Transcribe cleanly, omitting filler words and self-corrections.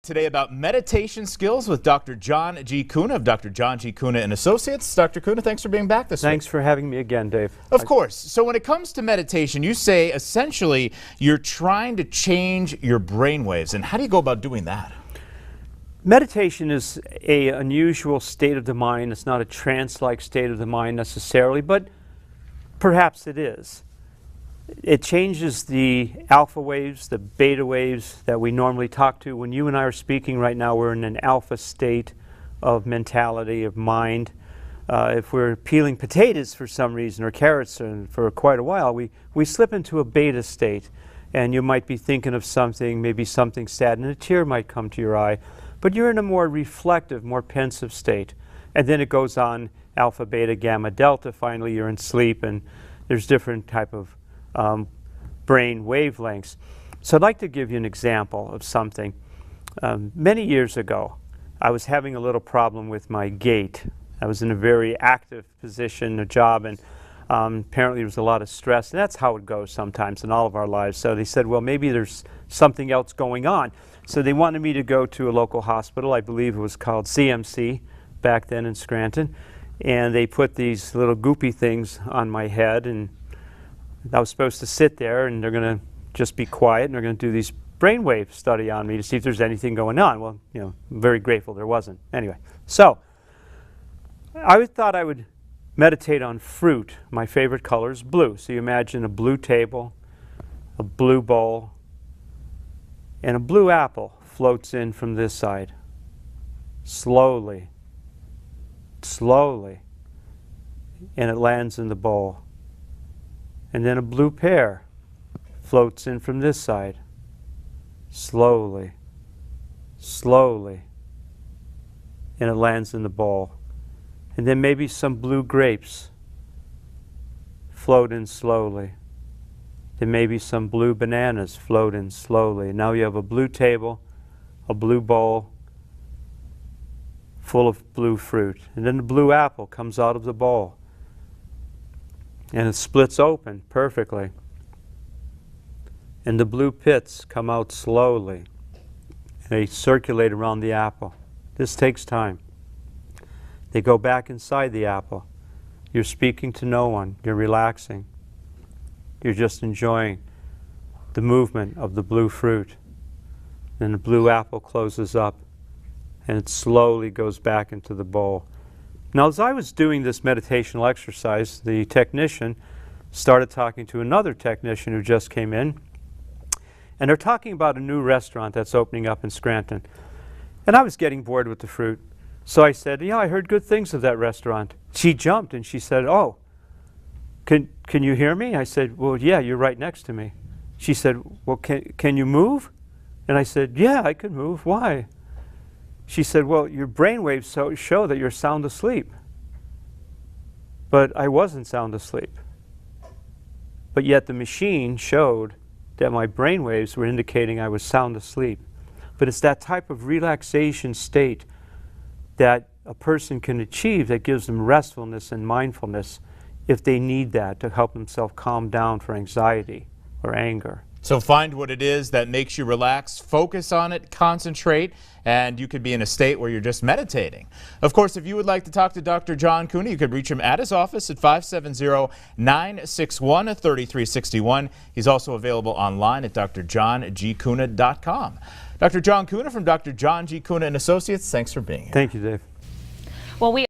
today about meditation skills with Dr. John G. Kuna of Dr. John G. Kuna and Associates. Dr. Kuna, thanks for being back this week. Thanks for having me again, Dave. Of course. So when it comes to meditation, you say essentially you're trying to change your brainwaves. And how do you go about doing that? Meditation is an unusual state of the mind. It's not a trance-like state of the mind necessarily, but perhaps it is. It changes the alpha waves, the beta waves that we normally talk to. When you and I are speaking right now, we're in an alpha state of mentality, of mind. If we're peeling potatoes for some reason, or carrots for quite a while, we slip into a beta state. And you might be thinking of something, maybe something sad, and a tear might come to your eye. But you're in a more reflective, more pensive state. And then it goes on alpha, beta, gamma, delta. Finally, you're in sleep, and there's different type of brain wavelengths. So I'd like to give you an example of something. Many years ago, I was having a little problem with my gait. I was in a very active position, a job, and apparently there was a lot of stress. And that's how it goes sometimes in all of our lives. So they said, well, maybe there's something else going on. So they wanted me to go to a local hospital. I believe it was called CMC back then in Scranton. And they put these little goopy things on my head, and I was supposed to sit there, and they're going to just be quiet, and they're going to do these brainwave study on me to see if there's anything going on. Well, you know, I'm very grateful there wasn't. Anyway, so I thought I would meditate on fruit. My favorite color is blue. So you imagine a blue table, a blue bowl, and a blue apple floats in from this side. Slowly, slowly, and it lands in the bowl. And then a blue pear floats in from this side. Slowly, slowly, and it lands in the bowl. And then maybe some blue grapes float in slowly. Then maybe some blue bananas float in slowly. Now you have a blue table, a blue bowl full of blue fruit. And then the blue apple comes out of the bowl. And it splits open perfectly. And the blue pits come out slowly. And they circulate around the apple. This takes time. They go back inside the apple. You're speaking to no one. You're relaxing. You're just enjoying the movement of the blue fruit. Then the blue apple closes up, and it slowly goes back into the bowl. Now, as I was doing this meditational exercise, the technician started talking to another technician who just came in, and they're talking about a new restaurant that's opening up in Scranton. And I was getting bored with the fruit, so I said, yeah, I heard good things of that restaurant. She jumped and she said, oh, can you hear me? I said, well, yeah, you're right next to me. She said, well, can you move? And I said, yeah, I can move. Why? She said, well, your brainwaves show that you're sound asleep. But I wasn't sound asleep. But yet the machine showed that my brainwaves were indicating I was sound asleep. But it's that type of relaxation state that a person can achieve that gives them restfulness and mindfulness if they need that to help themselves calm down for anxiety or anger. So find what it is that makes you relax, focus on it, concentrate, and you could be in a state where you're just meditating. Of course, if you would like to talk to Dr. John Kuna, you could reach him at his office at 570-961-3361. He's also available online at drjohngkuna.com. Dr. John Kuna from Dr. John G. Kuna and Associates, thanks for being here. Thank you, Dave. Well, we